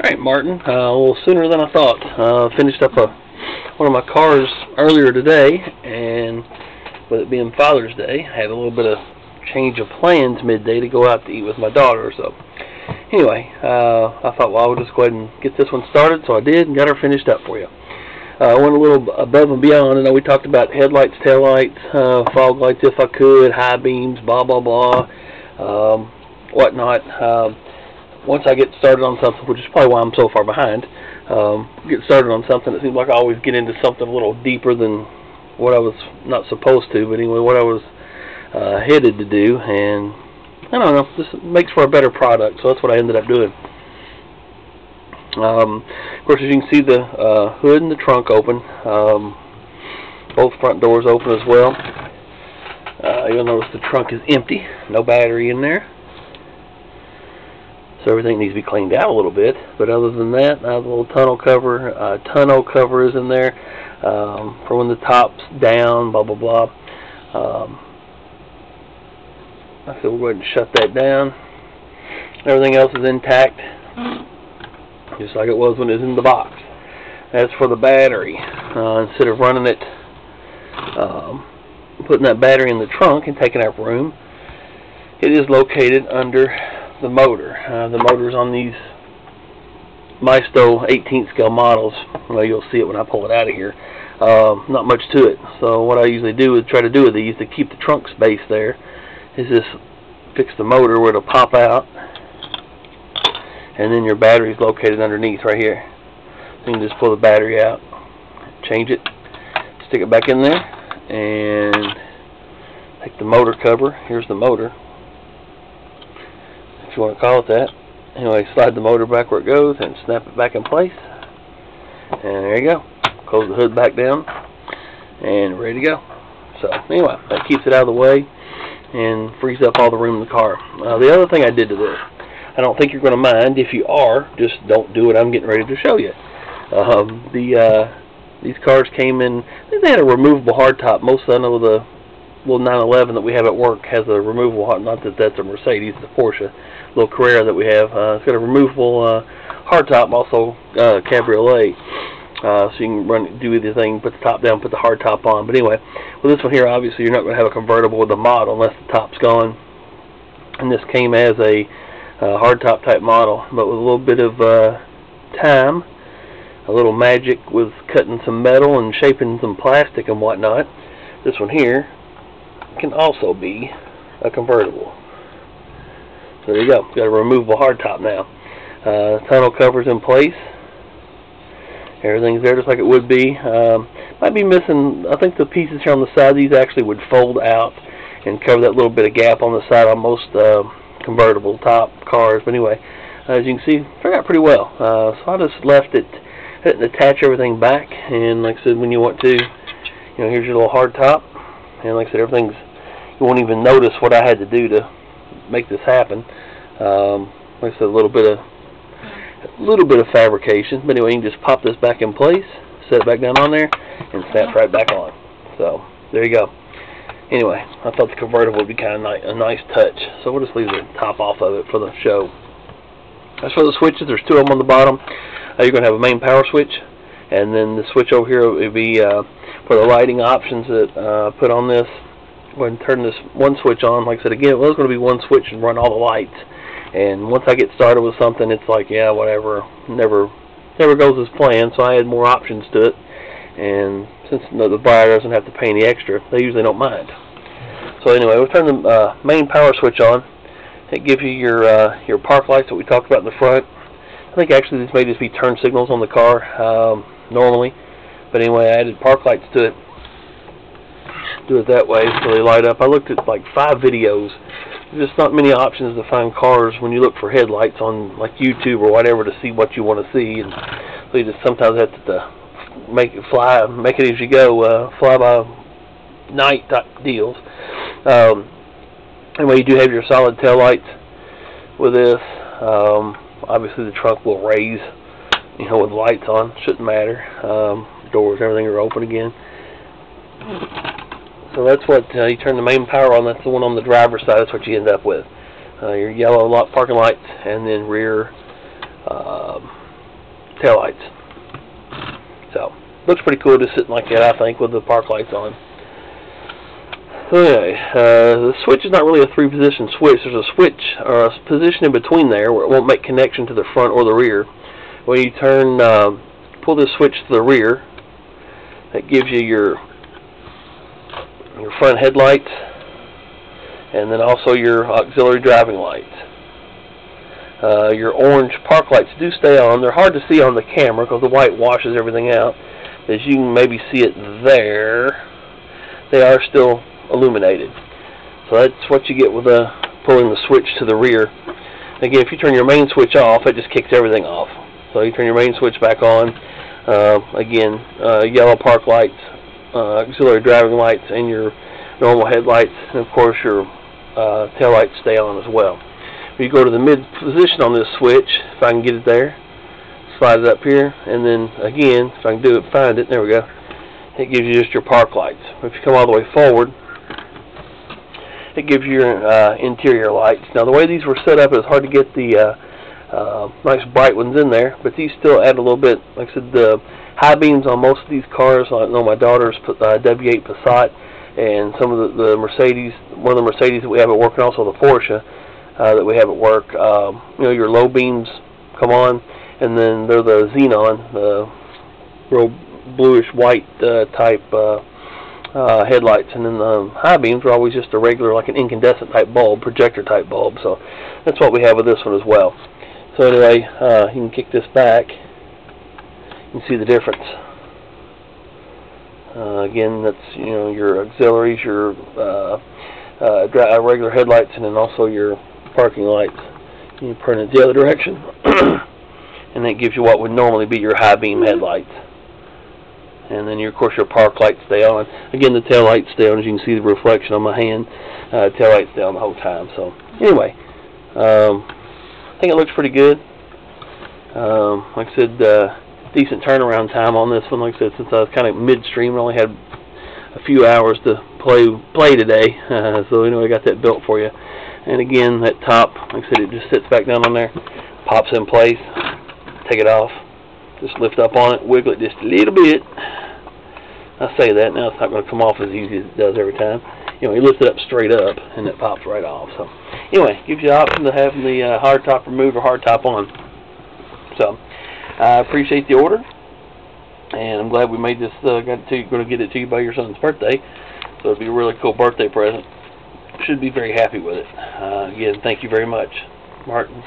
Alright, Martin, a little sooner than I thought. Finished up one of my cars earlier today, and with it being Father's Day, I had a little bit of change of plans midday to go out to eat with my daughter. So anyway, I thought, well, I would just go ahead and get this one started, so I did and got her finished up for you. I went a little above and beyond. I know we talked about headlights, taillights, fog lights if I could, high beams, blah, blah, blah, whatnot. Once I get started on something, which is probably why I'm so far behind, get started on something, it seems like I always get into something a little deeper than what I was not supposed to, but anyway, what I was headed to do, and I don't know, this makes for a better product, so that's what I ended up doing. Of course, as you can see, the hood and the trunk open, both front doors open as well. You'll notice the trunk is empty, no battery in there. So everything needs to be cleaned out a little bit, but other than that, the little tonneau cover is in there for when the top's down, blah, blah, blah. So we'll go ahead and shut that down. Everything else is intact, just like it was when it was in the box. As for the battery, instead of running it, putting that battery in the trunk and taking up room, it is located under the motor. The motor's on these Maisto 18th scale models. Well, you'll see it when I pull it out of here. Not much to it. So what I usually do is try to do with these to keep the trunk space there is just fix the motor where it'll pop out, and then your battery is located underneath right here. So you can just pull the battery out, change it, stick it back in there, and take the motor cover. Here's the motor, if you want to call it that. Anyway, slide the motor back where it goes and snap it back in place, and there you go. Close the hood back down and ready to go. So anyway, that keeps it out of the way and frees up all the room in the car. The other thing I did to this, I don't think you're going to mind. If you are, just don't do what I'm getting ready to show you. These cars came in, I think they had a removable hardtop. Most of them, the little 911 that we have at work has a removable hardtop. Not that that's a Mercedes, it's a Porsche, little Carrera that we have. It's got a removable hardtop, also cabriolet. So you can do anything, put the top down, put the hardtop on. But anyway, with this one here, obviously you're not going to have a convertible with the model unless the top's gone. And this came as a hardtop type model, but with a little bit of time, a little magic with cutting some metal and shaping some plastic and whatnot. This one here can also be a convertible. So there you go. Got a removable hardtop now. Tonneau cover's in place. Everything's there just like it would be. Might be missing, I think the pieces here on the side, these actually would fold out and cover that little bit of gap on the side on most convertible top cars. But anyway, as you can see, turned out pretty well. So I just left it, didn't attach everything back, and like I said, when you want to, here's your little hard top, and like I said, everything's, you won't even notice what I had to do to make this happen. Like I said, a little bit of fabrication, but anyway, you can just pop this back in place, set it back down on there, and snaps right back on. So there you go. Anyway, I thought the convertible would be kind of a nice touch, so we'll just leave the top off of it for the show. As for the switches, there's two of them on the bottom. You're going to have a main power switch, and then the switch over here will be for the lighting options that put on this. Go ahead and turn this one switch on. Like I said, again, it was going to be one switch and run all the lights. And once I get started with something, it's like, yeah, whatever, never goes as planned. So I had more options to it, and since the buyer doesn't have to pay any extra, they usually don't mind. So anyway, we'll turn the main power switch on. It gives you your park lights that we talked about in the front. I think actually these may just be turn signals on the car normally, but anyway, I added park lights to it. Do it that way so they light up. I looked at like 5 videos. There's just not many options to find cars when you look for headlights on like YouTube or whatever to see what you want to see, and so you just sometimes have to make it as you go, fly by night type deals. Anyway, you do have your solid tail lights with this. Obviously the trunk will raise, with the lights on. Shouldn't matter. Doors, everything are open again. So that's what you turn the main power on. That's the one on the driver's side. That's what you end up with. Your yellow parking lights, and then rear taillights. So, looks pretty cool just sitting like that, I think, with the park lights on. So anyway, the switch is not really a three-position switch. There's a switch or a position in between there where it won't make connection to the front or the rear. When you turn, pull this switch to the rear, that gives you your front headlights, and then also your auxiliary driving lights. Your orange park lights do stay on. They're hard to see on the camera because the white washes everything out. As you can maybe see it there, they are still illuminated. So that's what you get with pulling the switch to the rear. Again, if you turn your main switch off, it just kicks everything off. So you turn your main switch back on. Again, yellow park lights, auxiliary driving lights, and your normal headlights, and of course your tail lights stay on as well. You go to the mid position on this switch, if I can get it there, slide it up here, and then again, if I can do it, find it, there we go, it gives you just your park lights. If you come all the way forward, it gives you your interior lights. Now the way these were set up, it's hard to get the nice bright ones in there, but these still add a little bit. Like I said, the high beams on most of these cars, I know my daughter's W8 Passat, and some of the Mercedes, one of the Mercedes that we have at work, and also the Porsche that we have at work, you know, your low beams come on, and then they're the xenon, the real bluish white type headlights, and then the high beams are always just a regular, like an incandescent type bulb, projector type bulb. So that's what we have with this one as well. So anyway, you can kick this back, you can see the difference. Again, that's, you know, your auxiliaries, your regular headlights, and then also your parking lights. You turn it the other direction, and that gives you what would normally be your high beam headlights. And then, of course, your park lights stay on. Again, the tail lights stay on, as you can see the reflection on my hand. Tail lights stay on the whole time. So anyway, I think it looks pretty good. Like I said, decent turnaround time on this one. Like I said, since I was kind of midstream, I only had a few hours to play today. So anyway, I got that built for you. And again, that top, like I said, it just sits back down on there, pops in place, take it off, just lift up on it, wiggle it just a little bit. I say that, now it's not going to come off as easy as it does every time. You know, you lift it up straight up, and it pops right off. So anyway, gives you the option to have the hardtop removed or hardtop on. So I appreciate the order, and I'm glad we made this, going to get it to you by your son's birthday. So it'll be a really cool birthday present. Should be very happy with it. Again, thank you very much, Martin.